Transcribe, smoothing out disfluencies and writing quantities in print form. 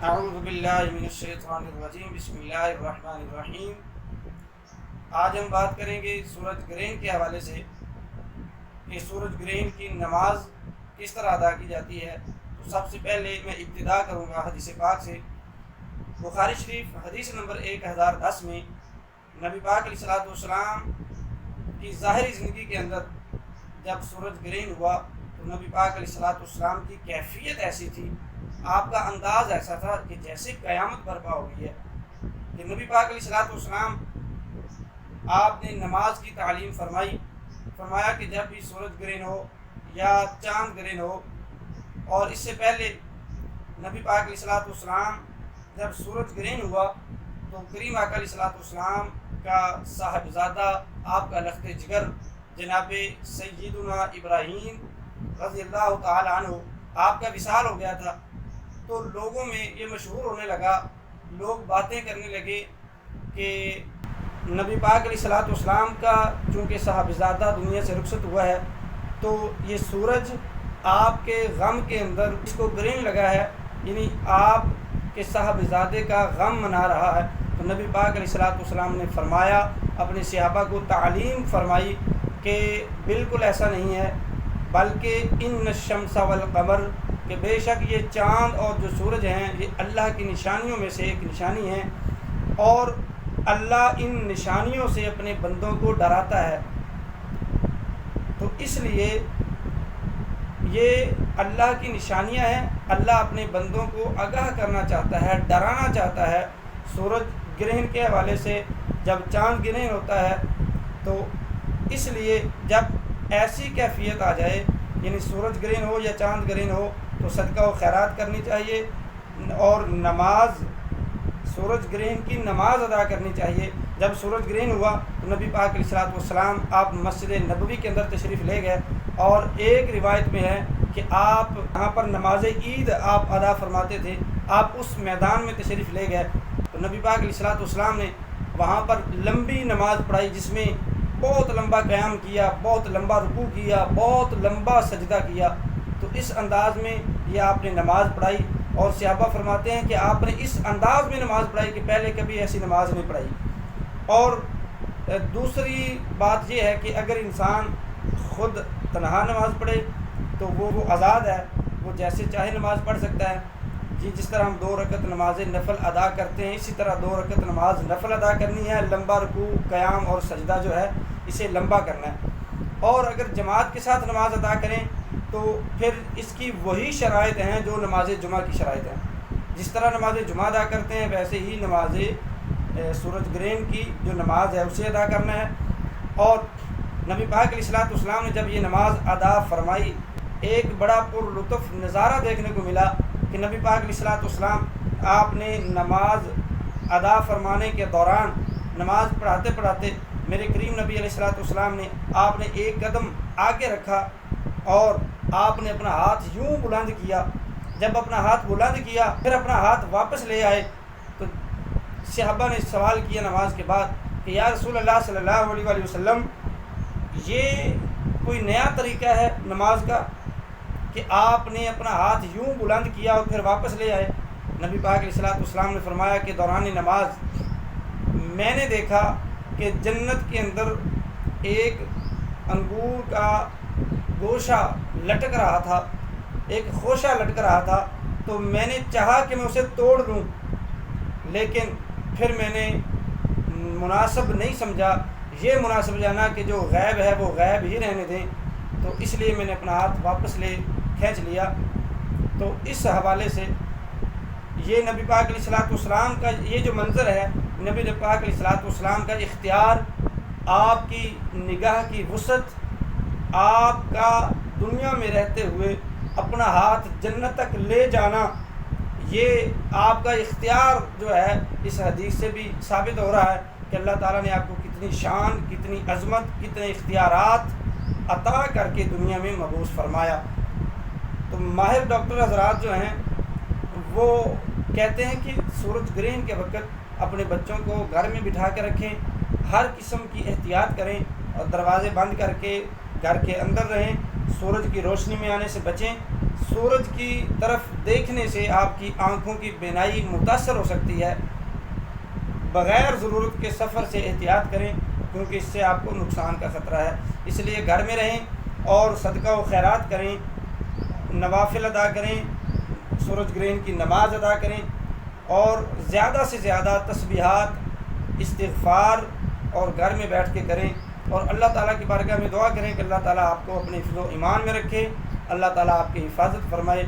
اعوذ باللہ من الشیطان الرجیم، بسم اللہ الرحمن الرحیم۔ آج ہم بات کریں گے سورج گرہن کے حوالے سے کہ سورج گرہن کی نماز کس طرح ادا کی جاتی ہے۔ تو سب سے پہلے میں ابتدا کروں گا حدیث پاک سے۔ بخاری شریف حدیث نمبر 1010 میں نبی پاک علیہ الصلوۃ والسلام کی ظاہری زندگی کے اندر جب سورج گرہن ہوا تو نبی پاک علیہ الصلوۃ والسلام کی کیفیت ایسی تھی، آپ کا انداز ایسا تھا کہ جیسے قیامت برپا ہو گئی ہے۔ کہ نبی پاک علیہ الصلوۃ والسلام آپ نے نماز کی تعلیم فرمایا کہ جب بھی سورج گرہن ہو یا چاند گرہن ہو، اور اس سے پہلے نبی پاک علیہ الصلوۃ والسلام جب سورج گرہن ہوا تو کریم آقا علیہ الصلوۃ والسلام کا صاحبزادہ، آپ کا لخت جگر جناب سیدنا ابراہیم رضی اللہ تعالی عنہ، آپ کا وصال ہو گیا تھا۔ تو لوگوں میں یہ مشہور ہونے لگا، لوگ باتیں کرنے لگے کہ نبی پاک علیہ الصلوۃ والسلام کا چونکہ صاحبزادہ دنیا سے رخصت ہوا ہے تو یہ سورج آپ کے غم کے اندر اس کو گرہن لگا ہے، یعنی آپ کے صاحبزادے کا غم منا رہا ہے۔ تو نبی پاک علیہ الصلوۃ والسلام نے فرمایا، اپنے صحابہ کو تعلیم فرمائی کہ بالکل ایسا نہیں ہے، بلکہ ان الشمس والقمر، کہ بے شک یہ چاند اور جو سورج ہیں یہ اللہ کی نشانیوں میں سے ایک نشانی ہیں، اور اللہ ان نشانیوں سے اپنے بندوں کو ڈراتا ہے۔ تو اس لیے یہ اللہ کی نشانیاں ہیں، اللہ اپنے بندوں کو آگاہ کرنا چاہتا ہے، ڈرانا چاہتا ہے۔ سورج گرہن کے حوالے سے جب چاند گرہن ہوتا ہے تو اس لیے جب ایسی کیفیت آ جائے، یعنی سورج گرہن ہو یا چاند گرہن ہو، تو صدقہ و خیرات کرنی چاہیے، اور نماز، سورج گرہن کی نماز ادا کرنی چاہیے۔ جب سورج گرہن ہوا تو نبی پاک علیہ الصلوۃ والسلام آپ مسجد نبوی کے اندر تشریف لے گئے، اور ایک روایت میں ہے کہ آپ یہاں پر نماز عید آپ ادا فرماتے تھے، آپ اس میدان میں تشریف لے گئے تو نبی پاک علیہ الصلوۃ والسلام نے وہاں پر لمبی نماز پڑھائی، جس میں بہت لمبا قیام کیا، بہت لمبا رکوع کیا، بہت لمبا سجدہ کیا۔ تو اس انداز میں یہ آپ نے نماز پڑھائی، اور صحابہ فرماتے ہیں کہ آپ نے اس انداز میں نماز پڑھائی کہ پہلے کبھی ایسی نماز نہیں پڑھائی۔ اور دوسری بات یہ ہے کہ اگر انسان خود تنہا نماز پڑھے تو وہ آزاد ہے، وہ جیسے چاہے نماز پڑھ سکتا ہے۔ جس طرح ہم 2 رکعت نماز نفل ادا کرتے ہیں، اسی طرح 2 رکعت نماز نفل ادا کرنی ہے، لمبا رکوع، قیام اور سجدہ جو ہے اسے لمبا کرنا ہے۔ اور اگر جماعت کے ساتھ نماز ادا کریں تو پھر اس کی وہی شرائط ہیں جو نماز جمعہ کی شرائط ہیں۔ جس طرح نماز جمعہ ادا کرتے ہیں ویسے ہی نماز سورج گرہن کی جو نماز ہے اسے ادا کرنا ہے۔ اور نبی پاک علیہ الصلوۃ والسلام نے جب یہ نماز ادا فرمائی، ایک بڑا پر لطف نظارہ دیکھنے کو ملا کہ نبی پاک علیہ الصلوۃ والسلام آپ نے نماز ادا فرمانے کے دوران، نماز پڑھاتے پڑھاتے میرے کریم نبی علیہ الصلوۃ والسلام نے آپ نے ایک قدم آگے رکھا اور آپ نے اپنا ہاتھ یوں بلند کیا۔ جب اپنا ہاتھ بلند کیا پھر اپنا ہاتھ واپس لے آئے تو صحابہ نے سوال کیا نماز کے بعد کہ یا رسول اللہ صلی اللہ علیہ وآلہ وسلم، یہ کوئی نیا طریقہ ہے نماز کا کہ آپ نے اپنا ہاتھ یوں بلند کیا اور پھر واپس لے آئے؟ نبی پاک علیہ الصلوۃ والسلام نے فرمایا کہ دوران نماز میں نے دیکھا کہ جنت کے اندر ایک انگور کا گوشہ لٹک رہا تھا، ایک خوشہ لٹک رہا تھا، تو میں نے چاہا کہ میں اسے توڑ لوں، لیکن پھر میں نے مناسب نہیں سمجھا، یہ مناسب جانا کہ جو غیب ہے وہ غیب ہی رہنے دیں، تو اس لیے میں نے اپنا ہاتھ واپس کھینچ لیا۔ تو اس حوالے سے یہ نبی پاک علیہ الصلوۃ والسلام کا یہ جو منظر ہے، نبی پاک علیہ الصلوۃ والسلام کا اختیار، آپ کی نگاہ کی وسعت، آپ کا دنیا میں رہتے ہوئے اپنا ہاتھ جنت تک لے جانا، یہ آپ کا اختیار جو ہے اس حدیث سے بھی ثابت ہو رہا ہے کہ اللہ تعالیٰ نے آپ کو کتنی شان، کتنی عظمت، کتنے اختیارات عطا کر کے دنیا میں مبعوث فرمایا۔ تو ماہر ڈاکٹر حضرات جو ہیں وہ کہتے ہیں کہ سورج گرہن کے وقت اپنے بچوں کو گھر میں بٹھا کے رکھیں، ہر قسم کی احتیاط کریں، اور دروازے بند کر کے گھر کے اندر رہیں، سورج کی روشنی میں آنے سے بچیں۔ سورج کی طرف دیکھنے سے آپ کی آنکھوں کی بینائی متاثر ہو سکتی ہے۔ بغیر ضرورت کے سفر سے احتیاط کریں، کیونکہ اس سے آپ کو نقصان کا خطرہ ہے۔ اس لیے گھر میں رہیں اور صدقہ و خیرات کریں، نوافل ادا کریں، سورج گرہن کی نماز ادا کریں، اور زیادہ سے زیادہ تسبیحات، استغفار اور گھر میں بیٹھ کے کریں، اور اللہ تعالیٰ کی بارگاہ میں دعا کریں کہ اللہ تعالیٰ آپ کو اپنے حفظ و ایمان میں رکھے، اللہ تعالیٰ آپ کی حفاظت فرمائے۔